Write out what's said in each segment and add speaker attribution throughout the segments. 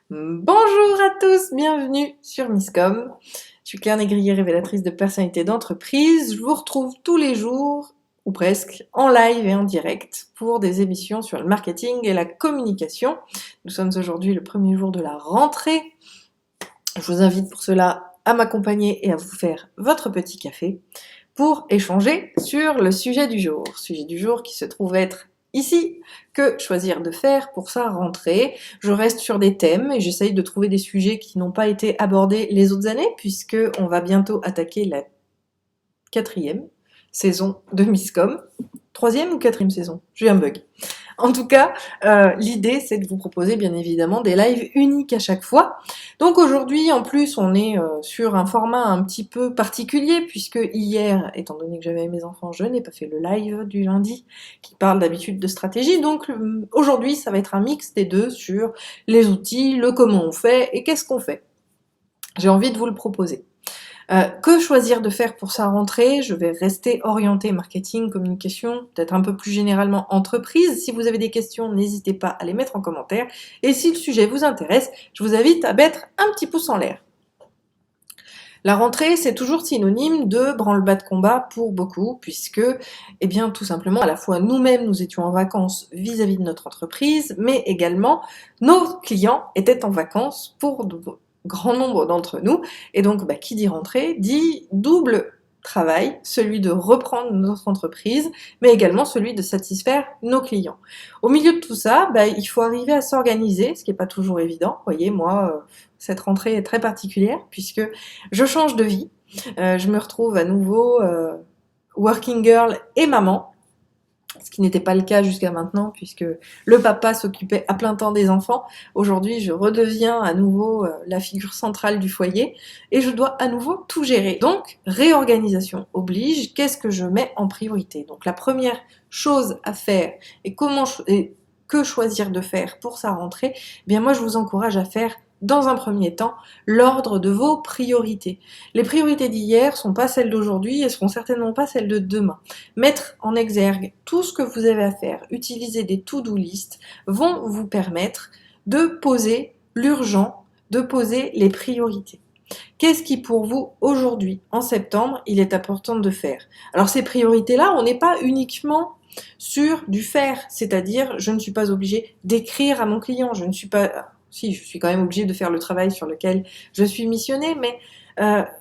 Speaker 1: Bonjour à tous, bienvenue sur Misscom. Je suis Claire Négrier, révélatrice de personnalité d'entreprise. Je vous retrouve tous les jours, ou presque, en live et en direct pour des émissions sur le marketing et la communication. Nous sommes aujourd'hui le premier jour de la rentrée. Je vous invite pour cela à m'accompagner et à vous faire votre petit café pour échanger sur le sujet du jour. Sujet du jour qui se trouve être ici, que choisir de faire pour sa rentrée. Je reste sur des thèmes et j'essaye de trouver des sujets qui n'ont pas été abordés les autres années, puisque on va bientôt attaquer la 4e saison de Misscom. 3e ou 4e saison? J'ai un bug. En tout cas, l'idée, c'est de vous proposer bien évidemment des lives uniques à chaque fois. Donc aujourd'hui, en plus, on est sur un format un petit peu particulier, puisque hier, étant donné que j'avais mes enfants, je n'ai pas fait le live du lundi, qui parle d'habitude de stratégie. Donc aujourd'hui, ça va être un mix des deux sur les outils, le comment on fait et qu'est-ce qu'on fait. J'ai envie de vous le proposer. Que choisir de faire pour sa rentrée? Je vais rester orientée marketing, communication, peut-être un peu plus généralement entreprise. Si vous avez des questions, n'hésitez pas à les mettre en commentaire. Et si le sujet vous intéresse, je vous invite à mettre un petit pouce en l'air. La rentrée, c'est toujours synonyme de branle-bas de combat pour beaucoup, puisque, eh bien, tout simplement, à la fois nous-mêmes, nous étions en vacances vis-à-vis de notre entreprise, mais également, nos clients étaient en vacances pour grand nombre d'entre nous. Et donc, qui dit rentrée, dit double travail, celui de reprendre notre entreprise, mais également celui de satisfaire nos clients. Au milieu de tout ça, il faut arriver à s'organiser, ce qui n'est pas toujours évident. Vous voyez, moi, cette rentrée est très particulière, puisque je change de vie. Je me retrouve à nouveau working girl et maman, ce qui n'était pas le cas jusqu'à maintenant, puisque le papa s'occupait à plein temps des enfants. Aujourd'hui, je redeviens à nouveau la figure centrale du foyer, et je dois à nouveau tout gérer. Donc, réorganisation oblige, qu'est-ce que je mets en priorité? Donc la première chose à faire, et que choisir de faire pour sa rentrée, eh bien moi je vous encourage à faire dans un premier temps, l'ordre de vos priorités. Les priorités d'hier sont pas celles d'aujourd'hui et seront certainement pas celles de demain. Mettre en exergue tout ce que vous avez à faire, utiliser des to-do list vont vous permettre de poser l'urgent, de poser les priorités. Qu'est-ce qui pour vous, aujourd'hui, en septembre, il est important de faire? Alors ces priorités-là, on n'est pas uniquement sur du faire, c'est-à-dire je ne suis pas obligée d'écrire à mon client, je ne suis pas... Si, je suis quand même obligée de faire le travail sur lequel je suis missionnée, mais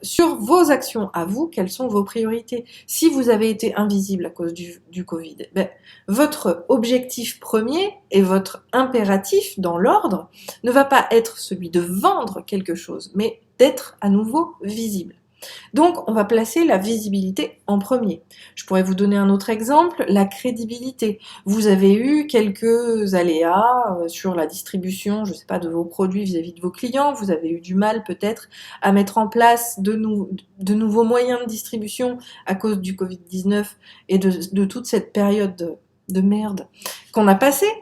Speaker 1: sur vos actions à vous, quelles sont vos priorités? Si vous avez été invisible à cause du Covid, votre objectif premier et votre impératif dans l'ordre ne va pas être celui de vendre quelque chose, mais d'être à nouveau visible. Donc, on va placer la visibilité en premier. Je pourrais vous donner un autre exemple, la crédibilité. Vous avez eu quelques aléas sur la distribution, je ne sais pas, de vos produits vis-à-vis de vos clients. Vous avez eu du mal peut-être à mettre en place de nouveaux moyens de distribution à cause du Covid-19 et de toute cette période de merde qu'on a passée.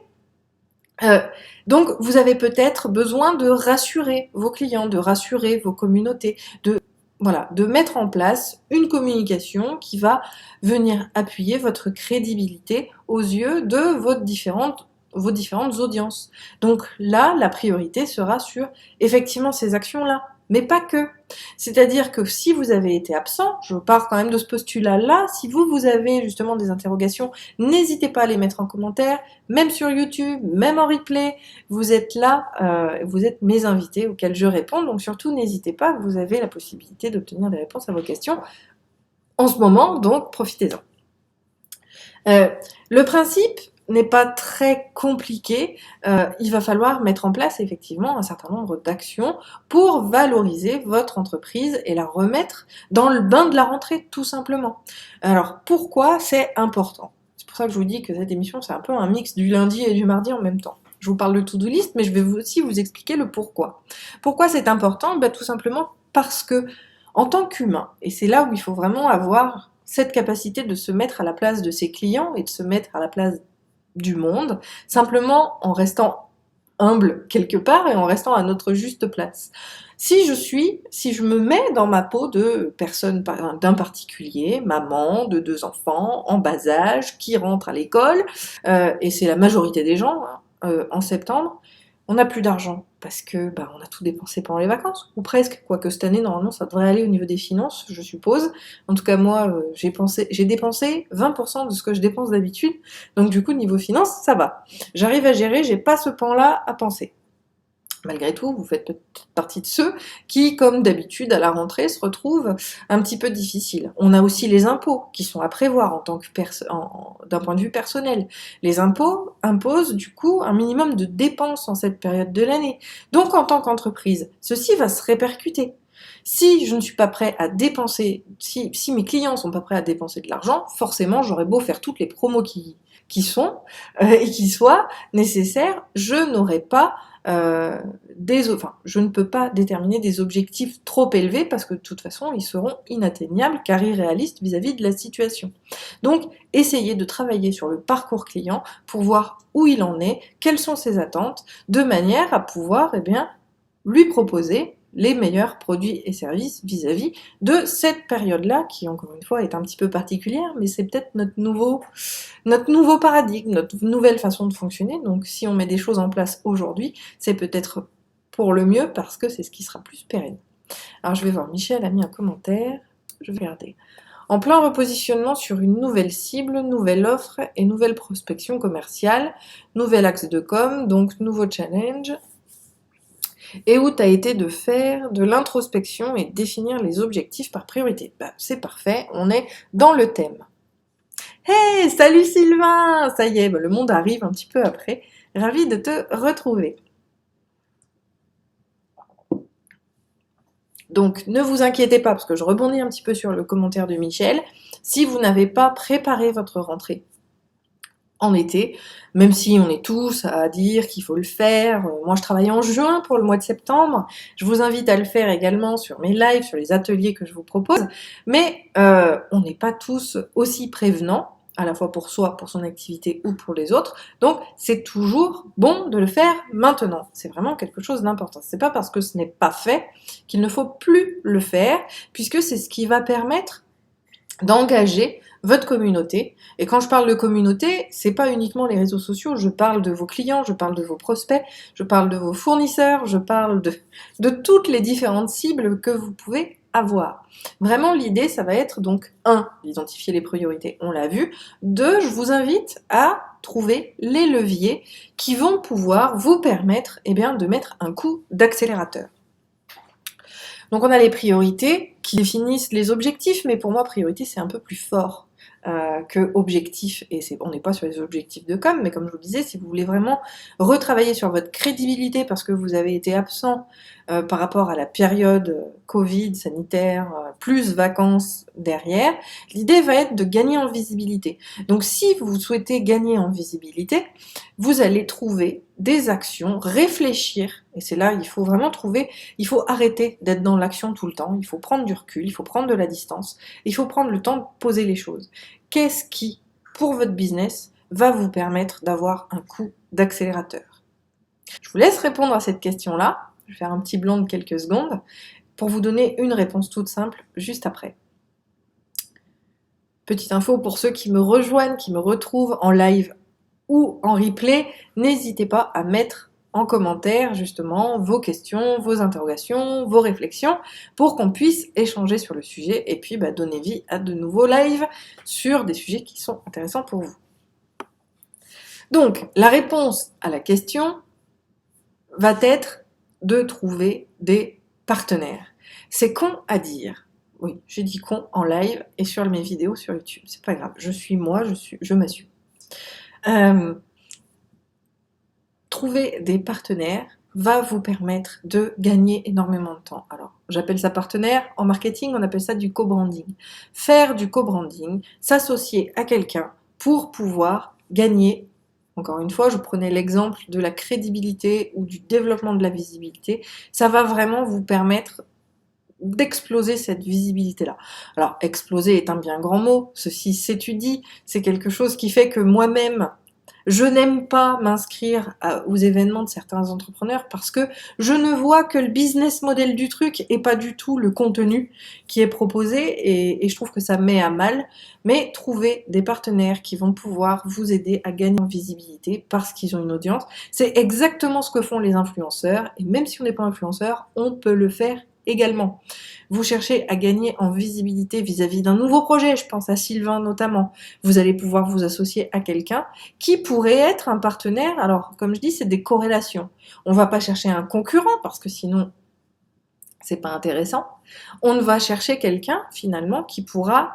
Speaker 1: Donc, vous avez peut-être besoin de rassurer vos clients, de rassurer vos communautés, de mettre en place une communication qui va venir appuyer votre crédibilité aux yeux de vos différentes audiences. Donc là, la priorité sera sur effectivement ces actions-là, mais pas que. C'est-à-dire que si vous avez été absent, je pars quand même de ce postulat-là, si vous avez justement des interrogations, n'hésitez pas à les mettre en commentaire, même sur YouTube, même en replay, vous êtes là, vous êtes mes invités auxquels je réponds, donc surtout n'hésitez pas, vous avez la possibilité d'obtenir des réponses à vos questions en ce moment, donc profitez-en. Le principe n'est pas très compliqué, il va falloir mettre en place effectivement un certain nombre d'actions pour valoriser votre entreprise et la remettre dans le bain de la rentrée, tout simplement. Alors pourquoi c'est important? C'est pour ça que je vous dis que cette émission c'est un peu un mix du lundi et du mardi en même temps. Je vous parle de to-do list, mais je vais aussi vous expliquer le pourquoi. Pourquoi c'est important? Tout simplement parce que en tant qu'humain, et c'est là où il faut vraiment avoir cette capacité de se mettre à la place de ses clients et de se mettre à la place du monde, simplement en restant humble quelque part et en restant à notre juste place. Si je me mets dans ma peau de personne d'un particulier, maman de 2 enfants, en bas âge, qui rentre à l'école, et c'est la majorité des gens en septembre, On n'a plus d'argent parce que on a tout dépensé pendant les vacances, ou presque, quoique cette année, normalement, ça devrait aller au niveau des finances, je suppose. En tout cas, moi, j'ai dépensé 20% de ce que je dépense d'habitude, donc du coup, niveau finances, ça va. J'arrive à gérer, j'ai pas ce pan-là à penser. Malgré tout, vous faites peut-être partie de ceux qui, comme d'habitude, à la rentrée, se retrouvent un petit peu difficiles. On a aussi les impôts qui sont à prévoir en tant que d'un point de vue personnel. Les impôts imposent du coup un minimum de dépenses en cette période de l'année. Donc, en tant qu'entreprise, ceci va se répercuter. Si je ne suis pas prêt à dépenser, si mes clients sont pas prêts à dépenser de l'argent, forcément, j'aurais beau faire toutes les promos qui sont et qui soient nécessaires, je n'aurai pas je ne peux pas déterminer des objectifs trop élevés parce que de toute façon ils seront inatteignables car irréalistes vis-à-vis de la situation. Donc essayez de travailler sur le parcours client pour voir où il en est, quelles sont ses attentes, de manière à pouvoir lui proposer les meilleurs produits et services vis-à-vis de cette période-là, qui encore une fois est un petit peu particulière, mais c'est peut-être notre nouveau paradigme, notre nouvelle façon de fonctionner. Donc si on met des choses en place aujourd'hui, c'est peut-être pour le mieux parce que c'est ce qui sera plus pérenne. Alors je vais voir, Michel a mis un commentaire, je vais regarder. En plein repositionnement sur une nouvelle cible, nouvelle offre et nouvelle prospection commerciale, nouvel axe de com, donc nouveau challenge. Et où tu as été de faire de l'introspection et définir les objectifs par priorité. C'est parfait, on est dans le thème. Hey, salut Sylvain! Ça y est, le monde arrive un petit peu après. Ravi de te retrouver. Donc, ne vous inquiétez pas, parce que je rebondis un petit peu sur le commentaire de Michel. Si vous n'avez pas préparé votre rentrée en été, même si on est tous à dire qu'il faut le faire. Moi, je travaille en juin pour le mois de septembre. Je vous invite à le faire également sur mes lives, sur les ateliers que je vous propose. Mais on n'est pas tous aussi prévenants, à la fois pour soi, pour son activité ou pour les autres. Donc, c'est toujours bon de le faire maintenant. C'est vraiment quelque chose d'important. C'est pas parce que ce n'est pas fait qu'il ne faut plus le faire, puisque c'est ce qui va permettre d'engager votre communauté. Et quand je parle de communauté, c'est pas uniquement les réseaux sociaux, je parle de vos clients, je parle de vos prospects, je parle de vos fournisseurs, je parle de toutes les différentes cibles que vous pouvez avoir. Vraiment, l'idée, ça va être donc, 1, d'identifier les priorités, on l'a vu. 2, je vous invite à trouver les leviers qui vont pouvoir vous permettre de mettre un coup d'accélérateur. Donc on a les priorités qui définissent les objectifs, mais pour moi priorité c'est un peu plus fort que objectif, et on n'est pas sur les objectifs de com, mais comme je vous le disais, si vous voulez vraiment retravailler sur votre crédibilité parce que vous avez été absent par rapport à la période Covid, sanitaire, plus vacances derrière, l'idée va être de gagner en visibilité. Donc si vous souhaitez gagner en visibilité, vous allez trouver des actions, réfléchir, et c'est là il faut vraiment il faut arrêter d'être dans l'action tout le temps, il faut prendre du recul, il faut prendre de la distance, il faut prendre le temps de poser les choses. Qu'est-ce qui, pour votre business, va vous permettre d'avoir un coup d'accélérateur? Je vous laisse répondre à cette question-là. Je vais faire un petit blanc de quelques secondes pour vous donner une réponse toute simple juste après. Petite info pour ceux qui me rejoignent, qui me retrouvent en live ou en replay, n'hésitez pas à mettre en commentaire justement vos questions, vos interrogations, vos réflexions pour qu'on puisse échanger sur le sujet et puis donner vie à de nouveaux lives sur des sujets qui sont intéressants pour vous. Donc, la réponse à la question va être de trouver des partenaires. C'est con à dire. Oui, j'ai dit con en live et sur mes vidéos sur YouTube. C'est pas grave, je suis moi, je m'assume. Trouver des partenaires va vous permettre de gagner énormément de temps. Alors, j'appelle ça partenaire. En marketing, on appelle ça du co-branding. Faire du co-branding, s'associer à quelqu'un pour pouvoir gagner. Encore une fois, je prenais l'exemple de la crédibilité ou du développement de la visibilité. Ça va vraiment vous permettre d'exploser cette visibilité-là. Alors, exploser est un bien grand mot. Ceci s'étudie. C'est quelque chose qui fait que moi-même, Je n'aime pas m'inscrire aux événements de certains entrepreneurs parce que je ne vois que le business model du truc et pas du tout le contenu qui est proposé et je trouve que ça met à mal. Mais trouver des partenaires qui vont pouvoir vous aider à gagner en visibilité parce qu'ils ont une audience, c'est exactement ce que font les influenceurs et même si on n'est pas influenceur, on peut le faire également. Vous cherchez à gagner en visibilité vis-à-vis d'un nouveau projet, je pense à Sylvain notamment. Vous allez pouvoir vous associer à quelqu'un qui pourrait être un partenaire. Alors, comme je dis, c'est des corrélations. On va pas chercher un concurrent parce que sinon, c'est pas intéressant. On va chercher quelqu'un, finalement, qui pourra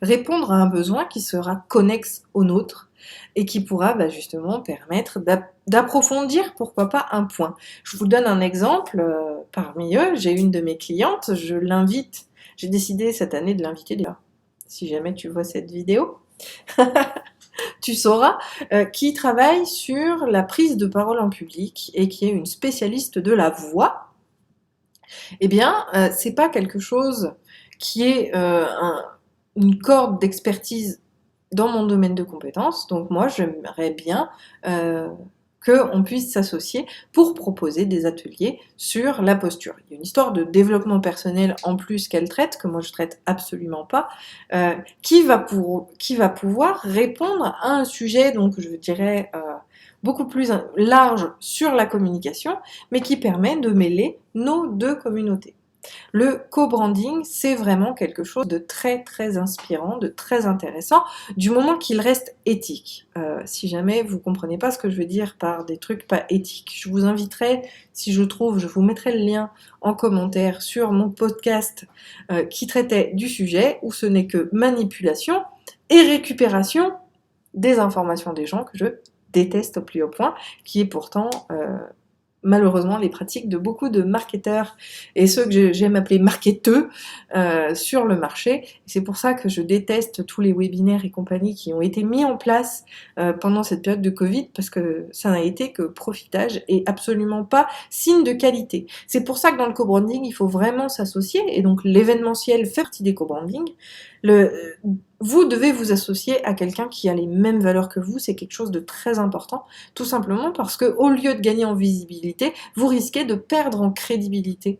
Speaker 1: répondre à un besoin qui sera connexe au nôtre et qui pourra justement permettre d'approfondir, pourquoi pas, un point. Je vous donne un exemple. Parmi eux, j'ai une de mes clientes, j'ai décidé cette année de l'inviter déjà. Si jamais tu vois cette vidéo, tu sauras, qui travaille sur la prise de parole en public et qui est une spécialiste de la voix. Eh bien, c'est pas quelque chose qui est une corde d'expertise dans mon domaine de compétences. Donc moi, j'aimerais bien qu'on puisse s'associer pour proposer des ateliers sur la posture. Il y a une histoire de développement personnel en plus qu'elle traite, que moi je traite absolument pas, qui va pouvoir répondre à un sujet, donc je dirais beaucoup plus large sur la communication, mais qui permet de mêler nos deux communautés. Le co-branding, c'est vraiment quelque chose de très très inspirant, de très intéressant, du moment qu'il reste éthique. Si jamais vous comprenez pas ce que je veux dire par des trucs pas éthiques, je vous inviterai, si je trouve, je vous mettrai le lien en commentaire sur mon podcast qui traitait du sujet, où ce n'est que manipulation et récupération des informations des gens que je déteste au plus haut point, qui est pourtant malheureusement les pratiques de beaucoup de marketeurs et ceux que j'aime appeler marketeux sur le marché. C'est pour ça que je déteste tous les webinaires et compagnie qui ont été mis en place pendant cette période de Covid, parce que ça n'a été que profitage et absolument pas signe de qualité. C'est pour ça que dans le co-branding, il faut vraiment s'associer, et donc l'événementiel fait partie des co-branding. Vous devez vous associer à quelqu'un qui a les mêmes valeurs que vous, c'est quelque chose de très important, tout simplement parce que au lieu de gagner en visibilité, vous risquez de perdre en crédibilité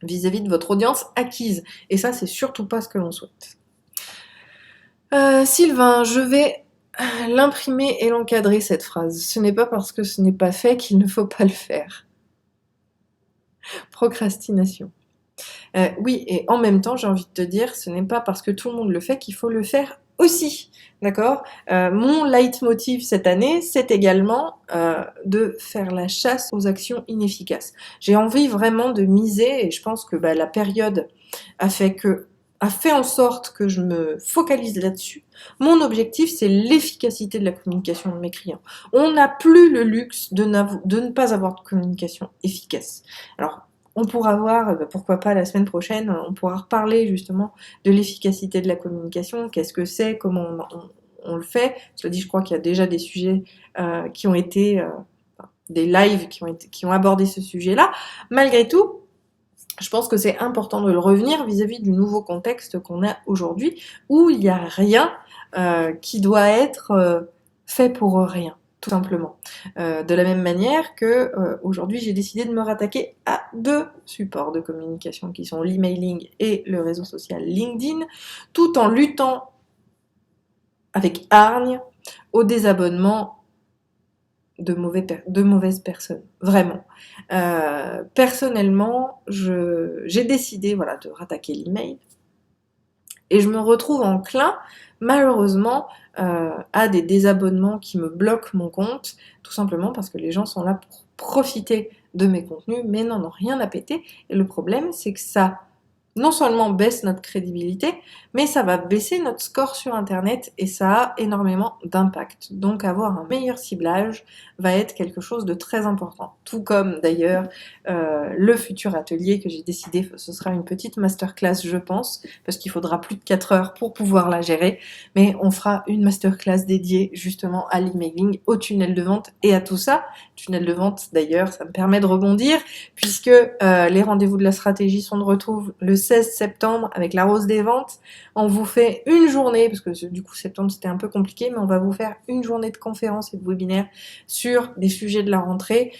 Speaker 1: vis-à-vis de votre audience acquise, et ça c'est surtout pas ce que l'on souhaite. Sylvain, je vais l'imprimer et l'encadrer cette phrase. Ce n'est pas parce que ce n'est pas fait qu'il ne faut pas le faire. Procrastination. Oui, et en même temps, j'ai envie de te dire, ce n'est pas parce que tout le monde le fait qu'il faut le faire aussi, d'accord ? Mon leitmotiv cette année, c'est également de faire la chasse aux actions inefficaces. J'ai envie vraiment de miser, et je pense que la période a fait en sorte que je me focalise là-dessus. Mon objectif, c'est l'efficacité de la communication de mes clients. On n'a plus le luxe de ne pas avoir de communication efficace. Alors, on pourra voir, pourquoi pas la semaine prochaine, on pourra reparler justement de l'efficacité de la communication, qu'est-ce que c'est, comment on le fait. Cela dit, je crois qu'il y a déjà des sujets qui ont été, des lives qui ont abordé ce sujet-là. Malgré tout, je pense que c'est important de le revenir vis-à-vis du nouveau contexte qu'on a aujourd'hui, où il n'y a rien qui doit être fait pour rien, tout simplement. De la même manière que aujourd'hui, j'ai décidé de me rattaquer à 2 supports de communication qui sont l'emailing et le réseau social LinkedIn, tout en luttant avec hargne au désabonnement de mauvaises personnes, vraiment. Personnellement, j'ai décidé de rattaquer l'email, et je me retrouve enclin, malheureusement, à des désabonnements qui me bloquent mon compte, tout simplement parce que les gens sont là pour profiter de mes contenus, mais n'en ont rien à péter. Et le problème, c'est que ça non seulement baisse notre crédibilité, mais ça va baisser notre score sur Internet, et ça a énormément d'impact. Donc avoir un meilleur ciblage va être quelque chose de très important. Tout comme d'ailleurs le futur atelier que j'ai décidé, ce sera une petite masterclass je pense, parce qu'il faudra plus de 4 heures pour pouvoir la gérer, mais on fera une masterclass dédiée justement à l'emailing, au tunnel de vente et à tout ça. Tunnel de vente d'ailleurs, ça me permet de rebondir, puisque les rendez-vous de la stratégie sont de retour le 16 septembre avec la rose des ventes. On vous fait une journée, parce que du coup septembre c'était un peu compliqué, mais on va vous faire une journée de conférences et de webinaires sur des sujets de la rentrée.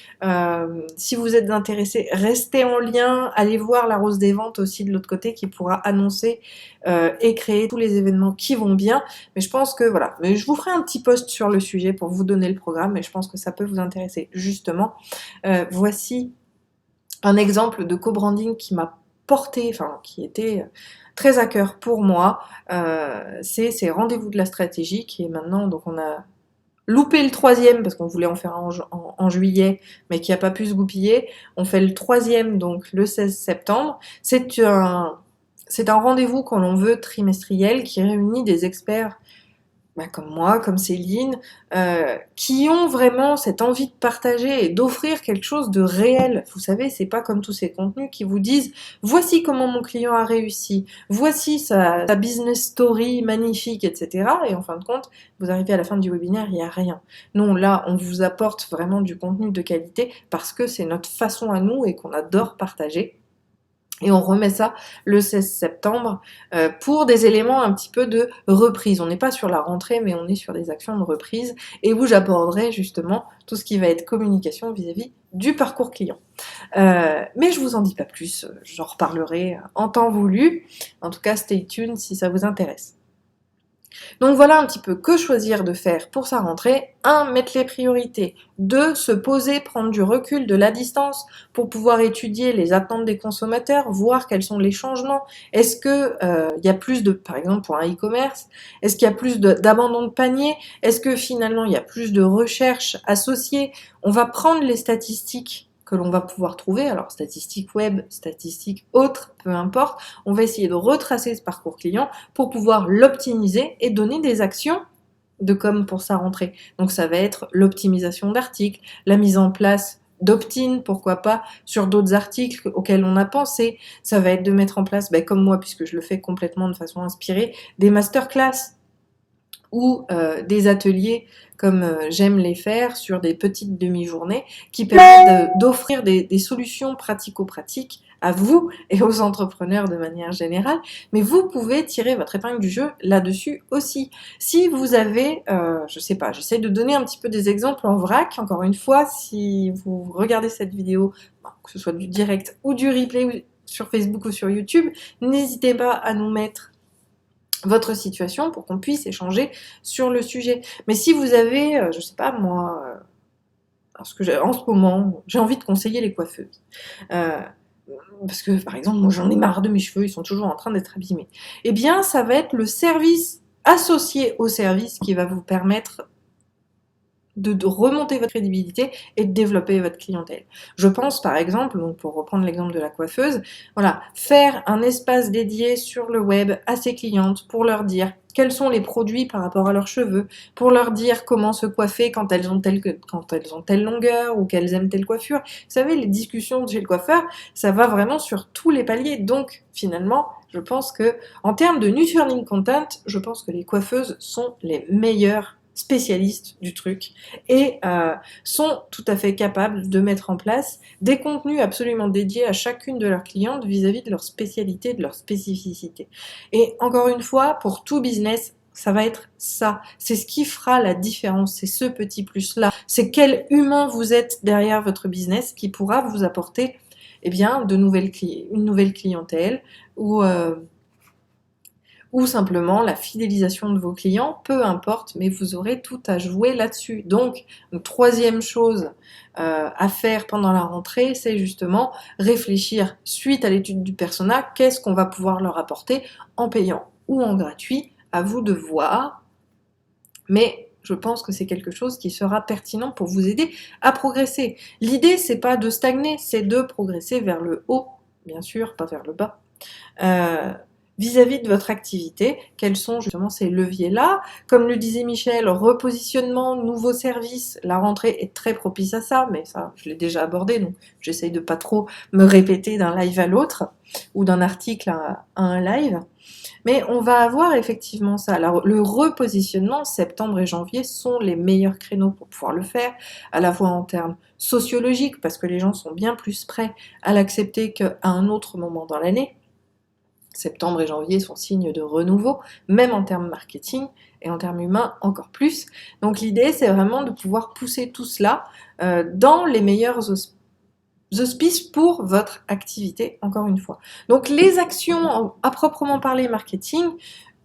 Speaker 1: Si vous êtes intéressés, restez en lien, allez voir la rose des ventes aussi de l'autre côté qui pourra annoncer et créer tous les événements qui vont bien. Mais je pense que voilà, mais je vous ferai un petit post sur le sujet pour vous donner le programme, mais je pense que ça peut vous intéresser justement. Voici un exemple de co-branding qui m'a porté, enfin qui était très à cœur pour moi. C'est ces rendez-vous de la stratégie qui est maintenant, donc on a loupé le 3e parce qu'on voulait en faire un en juillet, mais qui n'a pas pu se goupiller. On fait le 3e donc le 16 septembre. C'est un rendez-vous que l'on veut trimestriel qui réunit des experts comme moi, comme Céline, qui ont vraiment cette envie de partager et d'offrir quelque chose de réel. Vous savez, c'est pas comme tous ces contenus qui vous disent « Voici comment mon client a réussi, voici sa business story magnifique, etc. » Et en fin de compte, vous arrivez à la fin du webinaire, il n'y a rien. Non, là, on vous apporte vraiment du contenu de qualité parce que c'est notre façon à nous et qu'on adore partager. Et on remet ça le 16 septembre pour des éléments un petit peu de reprise. On n'est pas sur la rentrée, mais on est sur des actions de reprise et où j'aborderai justement tout ce qui va être communication vis-à-vis du parcours client. Mais je vous en dis pas plus, j'en reparlerai en temps voulu. En tout cas, stay tuned si ça vous intéresse. Donc voilà un petit peu que choisir de faire pour sa rentrée. 1. Mettre les priorités. 2. Se poser, prendre du recul, de la distance pour pouvoir étudier les attentes des consommateurs, voir quels sont les changements. Est-ce que y a plus de, par exemple pour un e-commerce, est-ce qu'il y a plus d'abandon de panier? Est-ce que finalement il y a plus de recherches associées? On va prendre les statistiques que l'on va pouvoir trouver, alors statistiques web, statistiques autres, peu importe, on va essayer de retracer ce parcours client pour pouvoir l'optimiser et donner des actions de com pour sa rentrée. Donc ça va être l'optimisation d'articles, la mise en place d'opt-in, pourquoi pas, sur d'autres articles auxquels on a pensé. Ça va être de mettre en place, comme moi, puisque je le fais complètement de façon inspirée, des masterclass ou des ateliers comme j'aime les faire sur des petites demi-journées qui permettent d'offrir des solutions pratico-pratiques à vous et aux entrepreneurs de manière générale, mais vous pouvez tirer votre épingle du jeu là-dessus aussi. Si vous avez, je sais pas, j'essaie de donner un petit peu des exemples en vrac, encore une fois, si vous regardez cette vidéo, que ce soit du direct ou du replay sur Facebook ou sur YouTube, n'hésitez pas à nous mettre votre situation pour qu'on puisse échanger sur le sujet. Mais si vous avez, je sais pas moi, parce que en ce moment, j'ai envie de conseiller les coiffeuses. Parce que par exemple, moi j'en ai marre de mes cheveux, ils sont toujours en train d'être abîmés. Eh bien, ça va être le service associé au service qui va vous permettre de remonter votre crédibilité et de développer votre clientèle. Je pense par exemple, donc pour reprendre l'exemple de la coiffeuse, voilà, faire un espace dédié sur le web à ses clientes pour leur dire quels sont les produits par rapport à leurs cheveux, pour leur dire comment se coiffer quand elles ont telle longueur ou qu'elles aiment telle coiffure. Vous savez, les discussions chez le coiffeur, ça va vraiment sur tous les paliers. Donc finalement, je pense que en termes de nurturing content, je pense que les coiffeuses sont les meilleures spécialistes du truc et sont tout à fait capables de mettre en place des contenus absolument dédiés à chacune de leurs clientes vis-à-vis de leur spécialité, de leur spécificité. Et encore une fois, pour tout business, ça va être ça. C'est ce qui fera la différence, c'est ce petit plus-là. C'est quel humain vous êtes derrière votre business qui pourra vous apporter une nouvelle clientèle ou simplement la fidélisation de vos clients, peu importe, mais vous aurez tout à jouer là-dessus. Donc, une troisième chose à faire pendant la rentrée, c'est justement réfléchir suite à l'étude du persona, qu'est-ce qu'on va pouvoir leur apporter en payant ou en gratuit, à vous de voir. Mais je pense que c'est quelque chose qui sera pertinent pour vous aider à progresser. L'idée, c'est pas de stagner, c'est de progresser vers le haut, bien sûr, pas vers le bas. Vis-à-vis de votre activité, quels sont justement ces leviers-là? Comme le disait Michel, repositionnement, nouveaux services, la rentrée est très propice à ça, mais ça, je l'ai déjà abordé, donc j'essaye de pas trop me répéter d'un live à l'autre, ou d'un article à un live. Mais on va avoir effectivement ça. Alors, le repositionnement, septembre et janvier, sont les meilleurs créneaux pour pouvoir le faire, à la fois en termes sociologiques, parce que les gens sont bien plus prêts à l'accepter qu'à un autre moment dans l'année, Septembre et janvier sont signes de renouveau, même en termes marketing et en termes humains encore plus. Donc l'idée, c'est vraiment de pouvoir pousser tout cela dans les meilleurs auspices pour votre activité, encore une fois. Donc les actions à proprement parler marketing,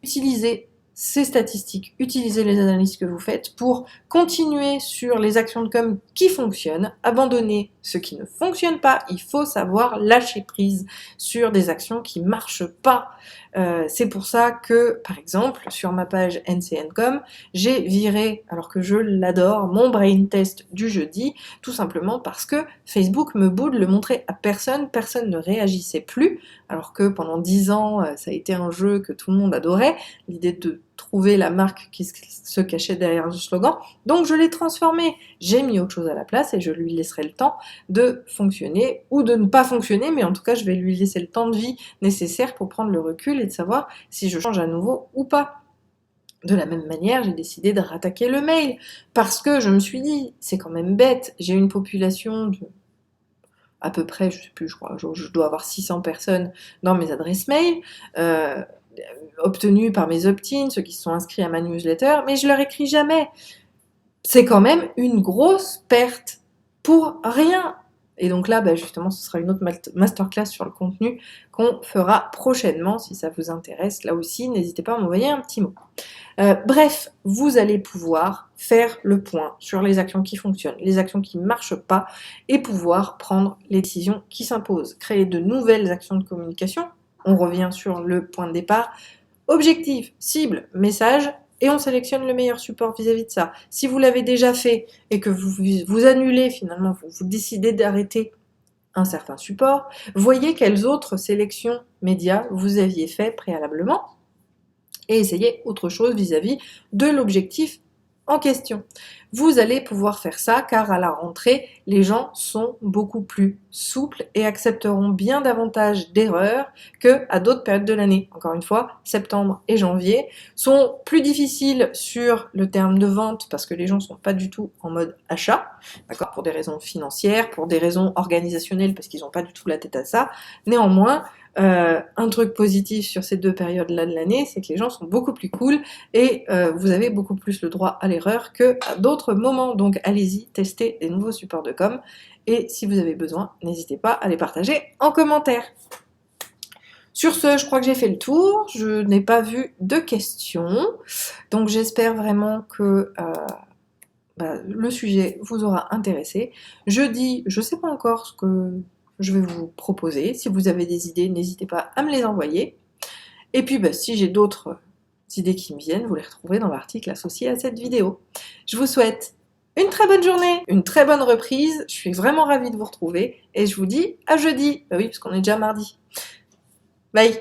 Speaker 1: utilisez ces statistiques, utilisez les analyses que vous faites pour continuer sur les actions de com qui fonctionnent, abandonner ce qui ne fonctionne pas. Il faut savoir lâcher prise sur des actions qui marchent pas. C'est pour ça que, par exemple, sur ma page NCNcom, j'ai viré, alors que je l'adore, mon brain test du jeudi, tout simplement parce que Facebook me boude, le montrer à personne, personne ne réagissait plus, alors que pendant 10 ans, ça a été un jeu que tout le monde adorait, l'idée de trouver la marque qui se cachait derrière le slogan. Donc je l'ai transformé, j'ai mis autre chose à la place et je lui laisserai le temps de fonctionner ou de ne pas fonctionner, mais en tout cas je vais lui laisser le temps de vie nécessaire pour prendre le recul et de savoir si je change à nouveau ou pas. De la même manière, j'ai décidé de rattaquer le mail parce que je me suis dit, c'est quand même bête, j'ai une population de à peu près, je sais plus, je crois, je dois avoir 600 personnes dans mes adresses mail, obtenues par mes opt-in, ceux qui se sont inscrits à ma newsletter, mais je leur écris jamais. C'est quand même une grosse perte pour rien. Et donc là, justement, ce sera une autre masterclass sur le contenu qu'on fera prochainement. Si ça vous intéresse, là aussi, n'hésitez pas à m'envoyer un petit mot. Bref, vous allez pouvoir faire le point sur les actions qui fonctionnent, les actions qui ne marchent pas, et pouvoir prendre les décisions qui s'imposent. Créer de nouvelles actions de communication. On revient sur le point de départ. Objectif, cible, message, et on sélectionne le meilleur support vis-à-vis de ça. Si vous l'avez déjà fait et que vous annulez finalement, vous décidez d'arrêter un certain support, voyez quelles autres sélections médias vous aviez fait préalablement et essayez autre chose vis-à-vis de l'objectif en question. Vous allez pouvoir faire ça car à la rentrée, les gens sont beaucoup plus souples et accepteront bien davantage d'erreurs que à d'autres périodes de l'année. Encore une fois, septembre et janvier sont plus difficiles sur le terme de vente parce que les gens sont pas du tout en mode achat, d'accord, pour des raisons financières, pour des raisons organisationnelles parce qu'ils n'ont pas du tout la tête à ça. Néanmoins, un truc positif sur ces deux périodes-là de l'année, c'est que les gens sont beaucoup plus cool et vous avez beaucoup plus le droit à l'erreur que à d'autres moments. Donc allez-y, testez des nouveaux supports de com et si vous avez besoin, n'hésitez pas à les partager en commentaire. Sur ce, je crois que j'ai fait le tour. Je n'ai pas vu de questions, donc j'espère vraiment que le sujet vous aura intéressé. Jeudi, je ne sais pas encore ce que je vais vous proposer. Si vous avez des idées, n'hésitez pas à me les envoyer. Et puis, si j'ai d'autres idées qui me viennent, vous les retrouvez dans l'article associé à cette vidéo. Je vous souhaite une très bonne journée, une très bonne reprise. Je suis vraiment ravie de vous retrouver et je vous dis à jeudi. Oui, parce qu'on est déjà mardi. Bye!